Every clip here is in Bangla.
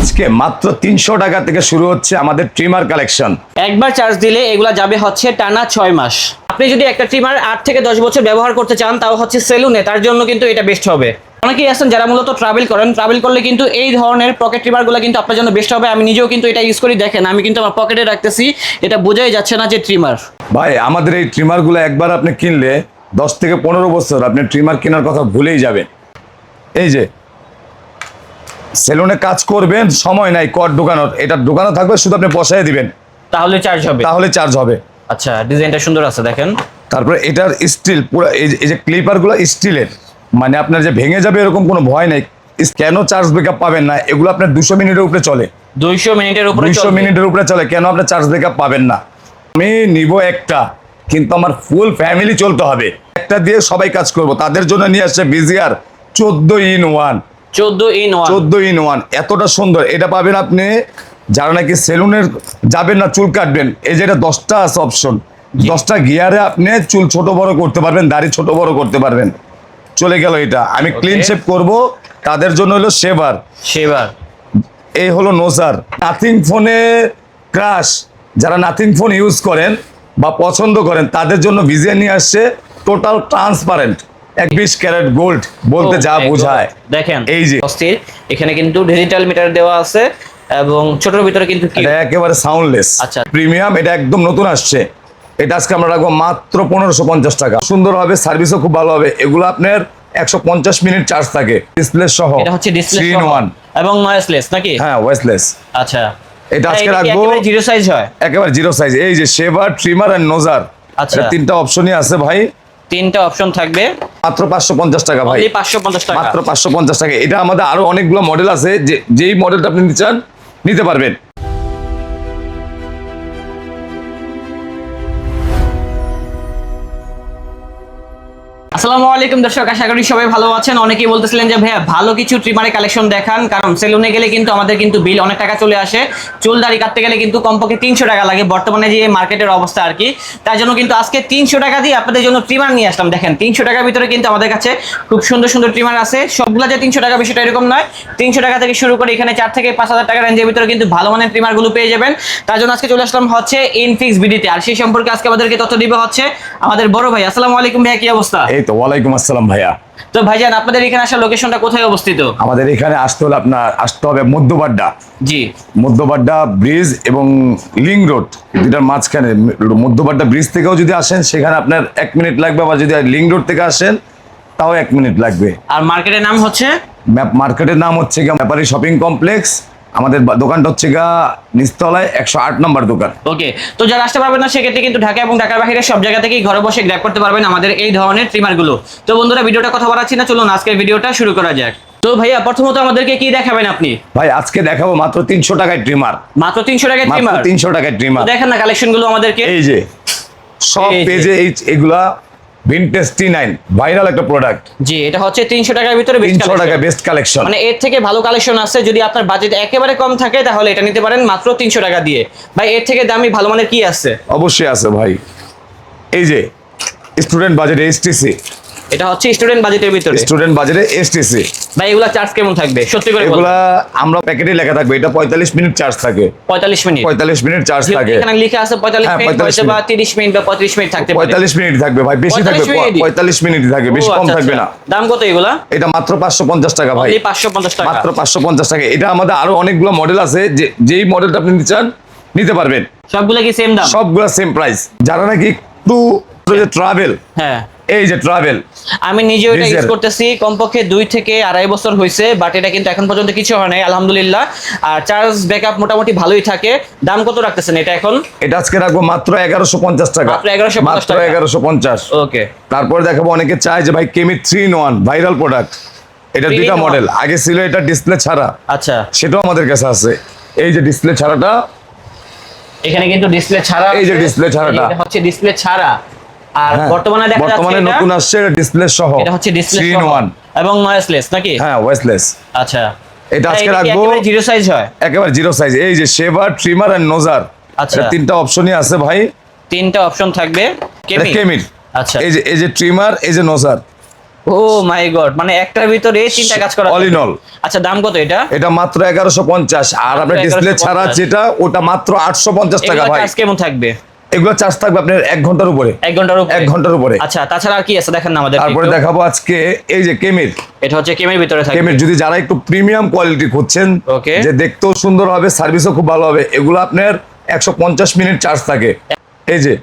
আজকে মাত্র 300 টাকা থেকে শুরু হচ্ছে আমাদের ট্রিমার কালেকশন। একবার চার্জ দিলে এগুলা যাবে হচ্ছে টানা 6 মাস। আপনি যদি একটা ট্রিমার 8 থেকে 10 বছর ব্যবহার করতে চান তাও হচ্ছে সেলুনে, তার জন্য কিন্তু এটা বেস্ট হবে। অনেকেই আছেন যারা মূলত ট্রাভেল করেন, ট্রাভেল করলে কিন্তু এই ধরনের পকেট ট্রিমারগুলো কিন্তু আপনার জন্য বেস্ট হবে। আমি নিজেও কিন্তু এটা ইউজ করি, দেখেন আমি কিন্তু আমার পকেটে রাখতেছি, এটা বোঝাই যাচ্ছে না যে ট্রিমার। ভাই আমাদের এই ট্রিমারগুলো একবার আপনি কিনলে 10 থেকে 15 বছর আপনি ট্রিমার কেনার কথা ভুলেই যাবেন। এই যে সেলুনে কাজ করবেন, সময় নাই কট ঢোকানোর, এটা ঢোকানো থাকবে, শুধু আপনি বসায় দিবেন, তাহলে চার্জ হবে। আচ্ছা, ডিজাইনটা সুন্দর আছে দেখেন। তারপরে এটার স্টিল পুরো এই যে ক্লিপারগুলো স্টিলের, মানে আপনার যে ভেঙে যাবে এরকম কোনো ভয় নেই। কেন চার্জ ব্যাকআপ পাবেন না? এগুলো আপনার 200 মিনিটের উপরে চলে। 200 মিনিটের উপরে 200 মিনিটের উপরে চলে, কেন আপনার চার্জ ব্যাকআপ পাবেন না? আমি নিব একটা, কিন্তু আমার ফুল ফ্যামিলি চলতে হবে, একটা দিয়ে সবাই কাজ করব, তাদের জন্য নিয়ে আসছে বিজিআর 14 in 1। 14 in 1 এতটা সুন্দর। এটা পাবেন আপনি যারা নাকি সেলুনের যাবেন না, চুল কাটবেন, এই যে এটা 10টা আছে অপশন, 10টা গিয়ারে আপনি চুল ছোট বড় করতে পারবেন, দাড়ি ছোট বড় করতে পারবেন। চলে গেল এটা। আমি ক্লিন শেভ করব, তাদের জন্য হলো শেভার। এই হলো নোজার। নাথিং ফোনে ক্রাশ, যারা নাথিং ফোন ইউজ করেন বা পছন্দ করেন তাদের জন্য ভিজিআর নিয়ে আসছে টোটাল ট্রান্সপারেন্ট 20 ক্যারেট গোল্ড, বলতে যা বোঝায়। দেখেন এই যে অস্থির, এখানে কিন্তু ডিজিটাল মিটার দেওয়া আছে এবং ছোটর ভিতরে কিন্তু একেবারে সাউন্ডলেস। আচ্ছা, প্রিমিয়াম, এটা একদম নতুন আসছে। এটা আজকে আমরা রাখবো মাত্র 1550 টাকা। সুন্দর হবে, সার্ভিসও খুব ভালো হবে। এগুলো আপনার 150 মিনিট চার্জ থাকে, ডিসপ্লে সহ। এটা হচ্ছে ডিসপ্লে 3 in 1 এবং নয়েজলেস নাকি? হ্যাঁ, ওয়েসলেস। আচ্ছা, এটা আজকে রাখবো একেবারে জিরো সাইজ হয়, একেবারে জিরো সাইজ। এই যে শেভার, ট্রিমার এন্ড নোজার, আচ্ছা, তিনটা অপশনই আছে ভাই। 3টা অপশন থাকবে, মাত্র 550 টাকা ভাই, 550 টাকা, মাত্র 550 টাকা। এটা আমাদের আরো অনেকগুলো মডেল আছে, যেই মডেলটা আপনি নিতে চান নিতে পারবেন। আসসালামু আলাইকুম দর্শক, আশা করি সবাই ভালো আছেন। অনেকেই বলতেছিলেন যে ভাইয়া ভালো কিছু ট্রিমারের কালেকশন দেখান, কারণ সেলুনে গেলে কিন্তু আমাদের কিন্তু বিল অনেক টাকা চলে আসে। চুল দাড়ি কাটতে গেলে কিন্তু কমপক্ষে 300 টাকা লাগে, বর্তমানে যে মার্কেটের অবস্থা আর কি। তার জন্য কিন্তু আজকে 300 টাকা দিয়ে আপনাদের জন্য ট্রিমার নিয়ে আসলাম। দেখেন 300 টাকার ভিতরে কিন্তু আমাদের কাছে খুব সুন্দর সুন্দর ট্রিমার আছে। সবগুলো যে 300 টাকা বিষয়টা এরকম নয়, 300 টাকা থেকে শুরু করে এখানে 4 থেকে 5000 টাকা রেঞ্জের ভিতরে কিন্তু ভালো মানের ট্রিমারগুলো পেয়ে যাবেন। তার জন্য আজকে চলে আসলাম হচ্ছে ইনফিক্স বিডিতে, আর সেই সম্পর্কে আজকে আমাদেরকে তথ্য দিবে হচ্ছে আমাদের বড় ভাই। আসসালামু আলাইকুম ভাইয়া, কি অবস্থা? এই তো, ওয়ালাইকুম আসসালাম ভাইয়া। তো ভাইজান, আপনাদের এখানে আসার লোকেশনটা কোথায় অবস্থিত? আমাদের এখানে আসতে হবে মধ্যবাড্ডা। জি, মধ্যবাড্ডা ব্রিজ এবং লিং রোড, দুটার মাঝখানে। মধ্যবাড্ডা ব্রিজ থেকেও যদি আসেন সেখানে আপনার 1 মিনিট লাগবে, বা যদি লিং রোড থেকে আসেন তাও 1 মিনিট লাগবে। আর মার্কেটের নাম হচ্ছে মার্কেটের নাম হচ্ছে ব্যাপারী শপিং কমপ্লেক্স। আমাদের দোকানটা হচ্ছে নিচতলায় 108 নম্বর দোকান। ওকে, তো যারা আসতে পারবেন না সেক্ষেত্রে কিন্তু ঢাকা এবং ঢাকার বাইরে সব জায়গা থেকেই ঘরে বসে গ্র্যাব করতে পারবেন আমাদের এই ধরনের ট্রিমারগুলো। তো বন্ধুরা, ভিডিওটা কথা বলাচ্ছি না, চলুন আজকের ভিডিওটা শুরু করা যাক। তো ভাইয়া প্রথমত আমাদেরকে কি দেখাবেন আপনি? ভাই আজকে দেখাবো মাত্র 300 টাকায় ট্রিমার। মাত্র 300 টাকায় ট্রিমার? 300 টাকায় ট্রিমার। দেখেন না কালেকশনগুলো আমাদেরকে। এই যে সব পেজে এগুলা ভিনটেজ T9 ভাইরাল একটা প্রোডাক্ট। জি, এটা হচ্ছে 300 টাকার ভিতরে 300 টাকা বেস্ট কালেকশন। মানে এর থেকে ভালো কালেকশন আছে। যদি আপনার বাজেট একেবারে কম থাকে তাহলে এটা নিতে পারেন মাত্র 300 টাকা দিয়ে। ভাই এর থেকে দামি ভালো মানের কি আছে? অবশ্যই আছে ভাই। এই যে স্টুডেন্ট বাজেটে STC, এটা হচ্ছে স্টুডেন্ট বাজেটের ভিতরে, স্টুডেন্ট বাজেটে STC। ভাই এগুলা চার্জ কেমন থাকবে সত্যি করে বলুন? এগুলা আমরা প্যাকেটে লেখা থাকবে, এটা 45 মিনিট চার্জ থাকে। 45 মিনিট? 45 মিনিট চার্জ থাকে। এখানে লেখা আছে 45 মিনিট, হয়তো বা 30 মিনিট বা 35 মিনিট থাকতে পারে। 45 মিনিট থাকবে ভাই, বেশি থাকবে। 45 মিনিট থাকবে, বেশি কম থাকবে না। দাম কত এগুলা? এটা মাত্র 550 টাকা ভাই, 550 টাকা, মাত্র 550 টাকা। এটা আমাদের আরো অনেকগুলো মডেল আছে, যেই মডেলটা আপনি নিতে চান নিতে পারবেন। সবগুলা কি সেম দাম? সবগুলা সেম প্রাইস। যারা নাকি একটু ট্রাভেল, হ্যাঁ এই যে ট্রাভেল, আমি নিজেও এটা ইউজ করতেছি, কমপক্ষে 2 থেকে আড়াই বছর হয়েছে, বাট এটা কিন্তু এখন পর্যন্ত কিছু হয় নাই আলহামদুলিল্লাহ। আর চার্জ ব্যাকআপ মোটামুটি ভালোই থাকে। দাম কত রাখতেছেন এটা এখন? এটা আজকে রাখবো মাত্র 1150 টাকা, মাত্র 1150 টাকা, 1150। ওকে। তারপর দেখাবো, অনেকে চায় যে ভাই কেমি 3 in 1 ভাইরাল প্রোডাক্ট। এটা দুইটা মডেল, আগে ছিল এটা ডিসপ্লে ছাড়া, আচ্ছা, সেটাও আমাদের কাছে আছে। এই যে ডিসপ্লে ছাড়াটা, এখানে কিন্তু ডিসপ্লে ছাড়া, এই যে ডিসপ্লে ছাড়াটা, এটা হচ্ছে ডিসপ্লে ছাড়া। আর বর্তমানে দেখা যাচ্ছে বর্তমানে নতুন আসছে এটা ডিসপ্লে সহ, এটা হচ্ছে ডিসপ্লে 3 in 1 এবং নয়েজলেস নাকি? হ্যাঁ, ওয়েসলেস। আচ্ছা, এটা আজকে রাখবো একেবারে জিরো সাইজ হয়, একেবারে জিরো সাইজ। এই যে শেভার, ট্রিমার এন্ড নোজার, আচ্ছা, তিনটা অপশনই আছে ভাই। 3টা অপশন থাকবে। কেমির, আচ্ছা, এই যে ট্রিমার, এই যে নোজার, ও মাই গড, মানে একটার ভিতরে তিনটা কাজ করা অল ইন যাবে। অল। আচ্ছা, দাম কত এটা? এটা মাত্র 1150, আর আপনার ডিসপ্লে 1150 ছাড়া যেটা ওটা মাত্র 850 টাকা এগুলো ভাই। কাজ কেমন থাকবে? এগুলো চার্জ থাকবে আপনার 1 ঘন্টার উপরে। 1 ঘন্টার উপরে? 1 ঘন্টার উপরে। আচ্ছা, তাছাড়া আর কি আছে দেখেন না আমাদের। তারপরে দেখাবো আজকে এই যে কেমির। এটা হচ্ছে কেমের ভিতরে থাকবে। কেমির যদি যারা একটু প্রিমিয়াম কোয়ালিটি খুঁজছেন, Okay. যে দেখতেও সুন্দর হবে, সার্ভিসও খুব ভালো হবে, এগুলো আপনার 150 মিনিট চার্জ থাকে। এই যে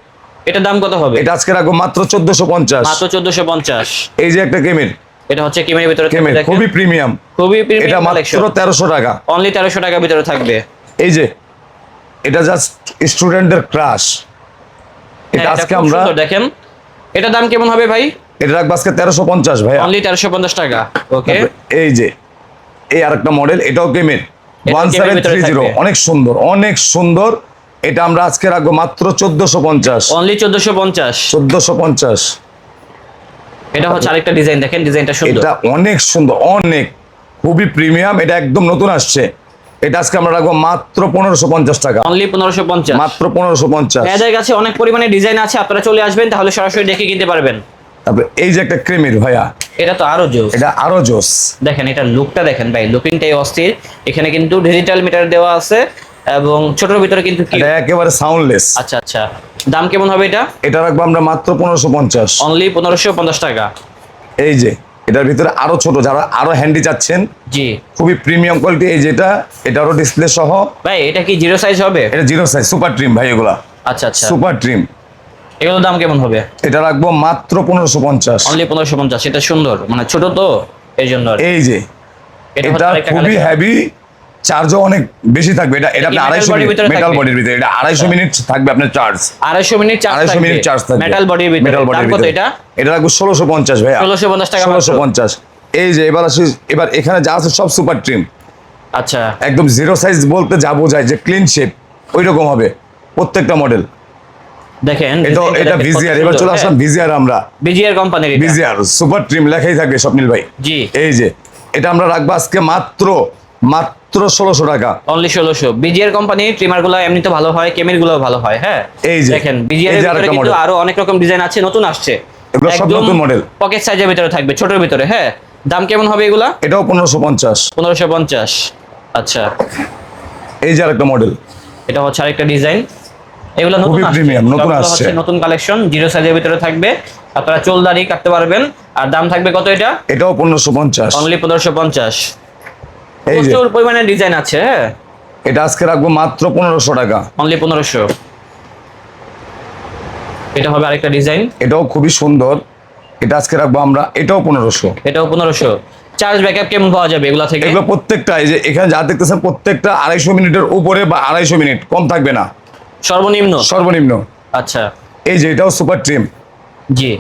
এটার দাম কত হবে? এটা আজকে রাখবো মাত্র 1450। মাত্র 1450। এই যে একটা কেমির, এটা হচ্ছে কেমের ভিতরে থাকবে, কেমির দেখেন। খুবই প্রিমিয়াম, খুবই এটা প্রিমিয়াম মাত্র কালেকশন। 1300 টাকা। অনলি 1300 টাকার ভিতরে থাকবে। এই যে এটা জাস্ট স্টুডেন্টদের ক্রাশ। এটা হ্যাঁ, আজকে খুব আমরা সুন্দর, দেখেন। এটার দাম কেমন হবে ভাই? এটা রাখবো আজকে 1350 ভাই। অনলি 1350 টাকা। ওকে। এই যে এই আরেকটা মডেল, এটাও কেমির এটাও কেমের ভিতরে 1730, থাকবে। অনেক সুন্দর, অনেক সুন্দর। এটা আমরা আজকে রাখবো মাত্র 1450। অনলি 1450। 1450। এটা হচ্ছে আরেকটা ডিজাইন, দেখেন ডিজাইনটা সুন্দর। এটা অনেক সুন্দর, অনেক খুবই প্রিমিয়াম, এটা একদম নতুন আসছে। এটা আজকে আমরা রাখবো মাত্র 1550 টাকা। অনলি 1550। মাত্র 1550। এদের কাছে অনেক পরিমাণে ডিজাইন আছে, আপনারা চলে আসবেন, তাহলে সরাসরি দেখে কিনতে পারবেন। তারপরে এই যে একটা ক্রিমির ভাইয়া, এটা তো আরো জোস। এটা আরো জোস। দেখেন এটা লুকটা দেখেন ভাই, লুকিংটাই অস্থির। এখানে কিন্তু ডিজিটাল মিটার দেওয়া আছে এবং ছোটর ভিতরে কিন্তু কি। এটা একেবারে সাউন্ডলেস। আচ্ছা আচ্ছা, দাম কেমন হবে এটা? এটা রাখবো আমরা মাত্র 1550। অনলি 1550 টাকা। এই যে এটার ভিতরে আরো ছোট, যারা আরো হ্যান্ডি চাচ্ছেন, জি খুবই প্রিমিয়াম কোয়ালিটি। এই যেটা, এটারও ডিসপ্লে সহ। ভাই, এটা কি জিরো সাইজ হবে? এটা জিরো সাইজ সুপার ট্রিম ভাই, এগুলা আচ্ছা আচ্ছা, সুপার ট্রিম। এগুলোর দাম কেমন হবে? এটা রাখবো মাত্র 1550। অনলি 1550। এটা সুন্দর, মানে ছোট তো এই জন্য আর কি। এই যে এটা এটা হচ্ছে আরেকটা খুবই collection। হেভি, চার্জও অনেক বেশি থাকবে। এটা এটা কি আপনি metal 250 body মিনিট ভিতরে মেটাল থাকবে? বডির ভিতরে, এটা 250 মিনিট থাকবে আপনার চার্জ। 250 মিনিট চার্জ 250 থাকবে। মিনিট চার্জ থাকবে মেটাল বডির ভিতরে। মেটাল দাম বডির কত ভিতরে। এটা? এটা রাখবো 1650 ভাইয়া। 1650 টাকা মাত্র। 1650। এই যে এবার আসি, এবার এখানে যা আছে সব সুপার ট্রিম, আচ্ছা, একদম জিরো সাইজ বলতে যা বোঝায় যে ক্লিন শেপ ওই রকম হবে প্রত্যেকটা মডেল। দেখেন এটা এটা ভিজিআর। এবার চলে আসলাম ভিজিআর। আমরা বিজিআর কোম্পানির এটা। ভিজিআর সুপার ট্রিম লেখাই থাকবে স্বপ্নিল ভাই। জি। এই যে এটা আমরা রাখবো আজকে মাত্র 1600 টাকা। অনলি 1600। বিজিআর কোম্পানির ট্রিমার গুলো এমনিতে ভালো হয়, কেমির গুলো ভালো হয়। হ্যাঁ, এই যে দেখেন বিজিআর এই এর যে ভিতরে আরেকটা কিন্তু model। আরো অনেক রকম ডিজাইন আছে, নতুন আসছে। এগুলো সব নতুন মডেল। পকেট সাইজের ভিতরে থাকবে, ছোটর ভিতরে। হ্যাঁ, দাম কেমন হবে এগুলা? এটাও 1550। 1550। আচ্ছা, এই যে আরেকটা মডেল, এটা হচ্ছে আরেকটা ডিজাইন। এগুলো নতুন খুবই আসছে, premium, নতুন সবগুলো আসছে। হচ্ছে নতুন কালেকশন, জিরো সাইজের ভিতরে থাকবে। আপনারা চুল দাড়ি কাটতে পারবেন। আর দাম থাকবে কত এটা? এটাও 1550। অনলি 1550। এই যে প্রচুর পরিমাণে ডিজাইন আছে। হ্যাঁ, এটা আজকে রাখবো মাত্র 1500 টাকা। অনলি 1500। এটা হবে আরেকটা ডিজাইন। এটাও খুবই সুন্দর। এটা আজকে রাখবো আমরা, এটাও 1500। এটাও 1500। চার্জ ব্যাকআপ কেমন পাওয়া যাবে এগুলা থেকে? এগুলো প্রত্যেকটা, এই যে এখানে যা দেখতেছেন প্রত্যেকটা 250 মিনিটের উপরে বা 250 মিনিট কম থাকবে না সর্বনিম্ন? সর্বনিম্ন। আচ্ছা, এই যে এটাও সুপার ট্রিম। জি।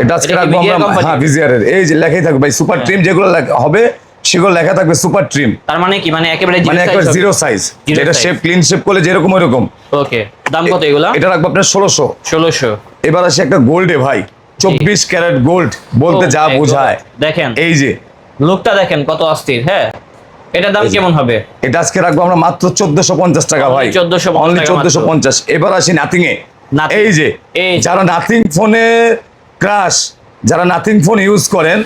এটা আজকে এটা কি রাখবো VGR আমরা, company? হ্যাঁ ভিজিআর এর। এই যে লেখাই থাকবে ভাই সুপার ট্রিম, যেগুলো হবে সেগুলো লেখা থাকবে সুপার ট্রিম। তার মানে কি, মানে একেবারে মানে একবার জিরো সাইজ, Zero যেটা size। শেপ ক্লিন শেপ করলে যেরকম ওইরকম। ওকে, দাম কত এগুলা? এটা রাখবো আপনার 1600। 1600। এবার আসি একটা গোল্ডে ভাই, 24 ক্যারেট গোল্ড বলতে যা Oh my বোঝায়। God, দেখেন এই যে লুকটা দেখেন কত অস্থির। হ্যাঁ, এটার দাম এই যে। কেমন হবে? এটা আজকে রাখবো আমরা মাত্র 1450 টাকা ভাই। Only 1450 অনলি টাকা 1450। এবার আসি নাথিং এ। Nothing। এই যে এই যে। যারা নাথিং ফোনে ক্রাশ, যারা নাথিং ফোন ইউজ করেন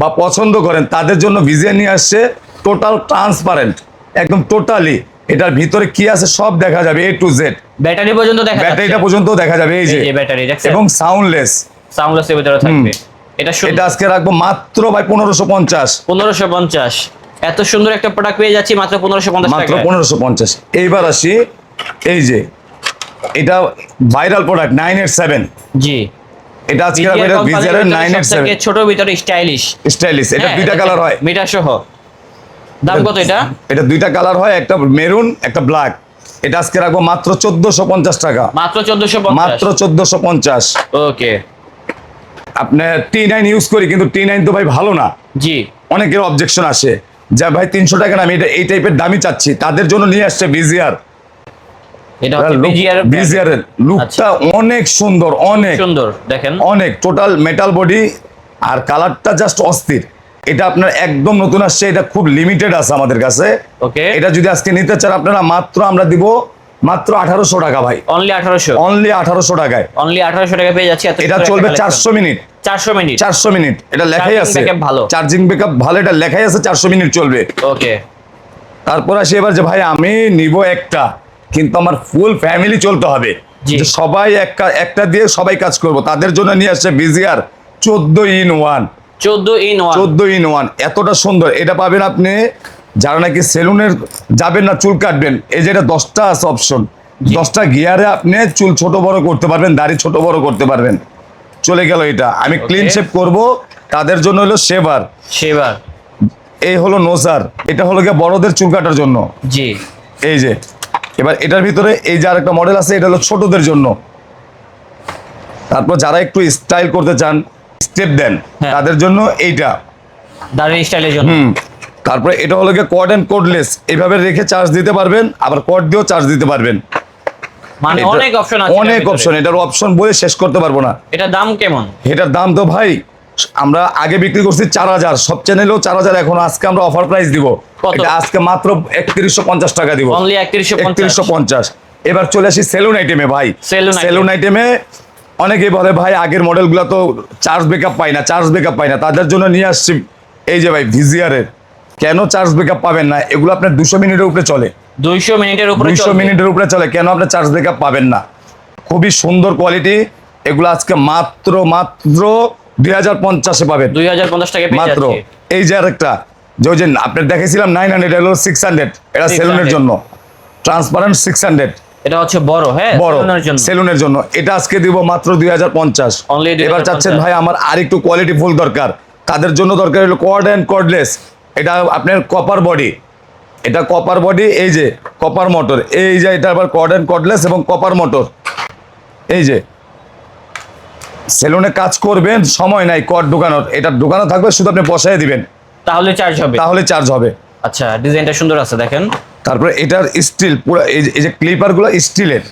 বা পছন্দ করেন, তাদের জন্য ভিজিআর নিয়ে আসছে টোটাল ট্রান্সপারেন্ট, একদম টোটালি এটার ভিতরে কি আছে সব দেখা যাবে, এ টু জেড। ব্যাটারি পর্যন্ত দেখা যাচ্ছে। ব্যাটারিটা পর্যন্ত দেখা যাবে। এই যে ব্যাটারি দেখছেন, এবং সাউন্ডলেস। সাউন্ডলেস এর ভিতরে থাকবে। এটা এটা আজকে রাখবো মাত্র ভাই 1550। 1550। এত সুন্দর একটা প্রোডাক্ট পেয়ে যাচ্ছি মাত্র 1550 মাত্র টাকায়। 1550। এইবার আসি, এই যে এটা ভাইরাল প্রোডাক্ট 987। জি। এটা আজকে VGR রাখবো কোম্পানির ভিজিআর ভিতরে 987 সবথেকে ছোট ভিতরে স্টাইলিশ। স্টাইলিশ। এটা হ্যাঁ, দুইটা কালার হয়। মিটার সহ। দাম কত এটা? এটা দুইটা কালার হয়, একটা মেরুন একটা ব্ল্যাক। এটা আজকে রাখবো মাত্র 1450 টাকা। মাত্র 1450। মাত্র 1450। ওকে। আপনার T9 ইউজ করি, কিন্তু T9 তো ভাই ভালো না। জি। অনেকের অবজেকশন আসে যা ভাই 300 টাকা না, আমি এটা এই টাইপের দামি চাচ্ছি, তাদের জন্য নিয়ে আসছে ভিজিআর। এটা হচ্ছে বিজিআর। ভিজিআর এর লুকটা অনেক সুন্দর, অনেক সুন্দর দেখেন। অনেক টোটাল মেটাল বডি, আর কালারটা জাস্ট অস্থির। এটা আপনার একদম নতুন আসছে, এটা খুব লিমিটেড আছে আমাদের কাছে। ওকে। এটা যদি আজকে নিতে চান আপনারা, মাত্র আমরা দিব মাত্র 1800 টাকা ভাই। অনলি 1800। অনলি 1800 টাকায়। অনলি 1800 টাকা পেয়ে যাচ্ছি। এত এটা সুন্দর চলবে একটা collection। 400 minute, 400 minute. 400 মিনিট এটা লেখাই Charging আছে, backup ভালো। চার্জিং ব্যাকআপ ভালো, এটা লেখাই আছে 400 মিনিট চলবে। ওকে। তারপর আসি এবার যে ভাই আমি নিব একটা, কিন্তু আমার ফুল ফ্যামিলি চলতে হবে, জি। যে সবাই একটা দিয়ে সবাই কাজ করব, তাদের জন্য নিয়ে আসছে বিজিআর 14 ইন 1। 14 ইন 1। 14 ইন 1 এতটা সুন্দর, এটা পাবেন আপনি যারা নাকি সেলুনের যাবেন না, চুল কাটবেন, এই যে এটা 10টা আছে অপশন, 10টা গিয়ারে আপনি চুল ছোট বড় করতে পারবেন, দাড়ি ছোট বড় করতে পারবেন। চলে গেল এটা। আমি ক্লিন শেভ করব, তাদের জন্য হলো শেভার, শেভার। এই হলো নোসার, এটা হলো গিয়ে বড়দের চুল কাটার জন্য। জি। এই যে এবার এটার ভিতরে এই যে আরেকটা মডেল আছে, এটা হলো ছোটদের জন্য। তারপর যারা একটু স্টাইল করতে চান, স্টেপ দেন, হ্যাঁ। তাদের জন্য এইটা। দাড়ি স্টাইলের জন্য। তারপরে এটা হলো গিয়ে কর্ড এন্ড কোডলেস, এইভাবে রেখে চার্জ দিতে পারবেন, আবার কর্ড দিয়েও চার্জ দিতে পারবেন। মানে এটা- অনেক অপশন আছে। অনেক অপশন, এটার অপশন বলে শেষ করতে পারবো না। এটার দাম কেমন? এটার দাম তো ভাই আমরা আগে বিক্রি করছি 4000, সব চ্যানেলেও 4000, এখন আজকে আমরা অফার প্রাইস দিব। কত? এটা আজকে মাত্র 3150 টাকা দিব। অনলি 3150। 3150। এবার চলে আসি সেলুন আইটেমে ভাই। Salon item। সেলুন আইটেমে অনেকেই বলে ভাই আগের মডেলগুলো তো চার্জ ব্যাকআপ পাই না, তাদের জন্য নিয়ে আসছি এই যে ভাই ভিজিআরের। কেন চার্জ ব্যাকআপ পাবেন না? এগুলো আপনার 200 মিনিটের উপরে চলে, 200 মিনিটের উপরে 200 চলবে। মিনিটের উপরে চলে, কেন আপনার চার্জ ব্যাকআপ পাবেন না? খুবই সুন্দর কোয়ালিটি, এগুলো আজকে মাত্র 2050-এ পাবেন। 2050 টাকা পেয়ে মাত্র। যাচ্ছে। এই যে আরেকটা, যে ওই যে আপনার দেখাইছিলাম 900, এটা হলো 600, এটা 600 সেলুনের জন্য ট্রান্সপারেন্ট 600 এটা হচ্ছে বড়, হ্যাঁ, বড় সেলুনের জন্য। সেলুনের জন্য। এটা আজকে দিব মাত্র 2050। Only 2050। এবার চাচ্ছেন ভাই আমার আরেকটু কোয়ালিটি ফুল দরকার, তাদের জন্য দরকার হলো কর্ড এন্ড কর্ডলেস। এটা আপনার কপার বডি, এটা কপার বডি, এই যে কপার মোটর, এই যে এটা আবার কর্ড এন্ড কর্ডলেস এবং কপার মোটর। এই যে সেলুনে কাজ করবেন, সময় নাই কর্ড ঢোকানোর, এটা ঢোকানো থাকবে, শুধু আপনি বসায় দিবেন, তাহলে চার্জ হবে। তাহলে চার্জ হবে। আচ্ছা, ডিজাইনটা সুন্দর আছে দেখেন। তারপরে এটার স্টিল পুরো, এই যে ক্লিপারগুলো স্টিলের,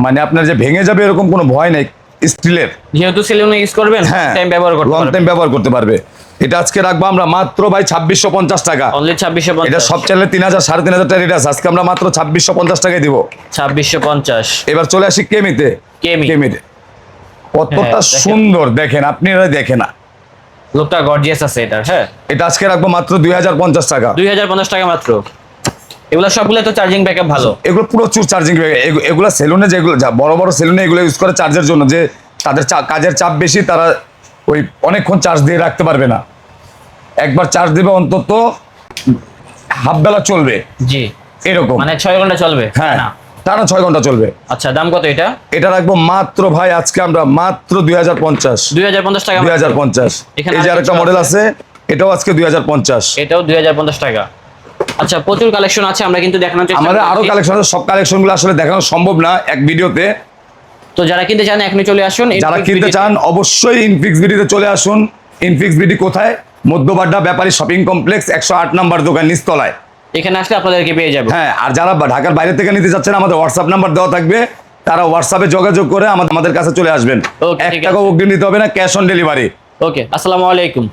মানে আপনার যে ভেঙে যাবে এরকম কোনো ভয় নাই, স্টিলের। যেহেতু সেলুনে ইউজ করবেন, হ্যাঁ, টাইম ব্যবহার করতে লং পারবেন। টাইম ব্যবহার করতে পারবে। এটা আজকে রাখবো আমরা মাত্র ভাই 2650 টাকা। অনলি 2650। এটা সব চ্যানেলে 3000 3500 টাকা রেট আছে, আজকে আমরা মাত্র 2650 টাকায় দিব। 2650। এবার চলে আসি কেমিতে। কেমি। কেমিতে কতটা দেখেন। সুন্দর দেখেন, আপনি দেখে না, লুকটা গর্জিয়াস আছে এটার, হ্যাঁ। এটা আজকে রাখবো মাত্র 2050 টাকা। 2050 টাকা মাত্র। এগুলা সবগুলো তো চার্জিং ব্যাকআপ ভালো। এগুলো প্রচুর চার্জিং, এগুলো সেলুনে, যেগুলো বড় বড় সেলুনে এগুলো ইউজ করে চার্জের জন্য, যে তাদের কাজের চাপ বেশি, তারা ওই অনেকক্ষণ চার্জ দিয়ে রাখতে পারবে না, একবার চার্জ দিবে অন্তত হাফ বেলা চলবে, জি। এরকম। মানে 6 ঘন্টা চলবে। হ্যাঁ, না। টানা 6 ঘন্টা চলবে। আচ্ছা, দাম কত এটা? এটা রাখবো মাত্র ভাই আজকে আমরা মাত্র 2050। 2050 টাকা। 2050। এখানে এই যে আরেকটা আরেকটা মডেল আছে। আছে, এটাও আজকে 2050। এটাও 2050 টাকা। আচ্ছা, প্রচুর কালেকশন আছে, আমরা কিন্তু দেখানোর চেষ্টা আমাদের আরো করছি। কালেকশন আছে, সব কালেকশনগুলো আসলে দেখানো সম্ভব না এক ভিডিওতে। তো যারা কিনতে চান এখনই চলে আসুন। যারা Infinix কিনতে BD চান অবশ্যই ইনফিক্স বিডিতে চলে আসুন। ইনফিক্স বিডি কোথায়? মধ্যবাড্ডা ব্যাপারী শপিং কমপ্লেক্স 108 নাম্বার দোকান, নিচতলায়। এখানে আসলে আপনাদেরকে পেয়ে যাবে। হ্যাঁ, আর যারা ঢাকার বাইরে থেকে নিতে চাচ্ছেন, আমাদের হোয়াটসঅ্যাপ নাম্বার দেওয়া থাকবে, তারা হোয়াটসঅ্যাপে যোগাযোগ করে আমাদের কাছে চলে আসবেন। Okay, 1 ঠিক টাকা আছে। অগ্রিম দিতে হবে না, ক্যাশ অন ডেলিভারি। ওকে, আসসালামু আলাইকুম।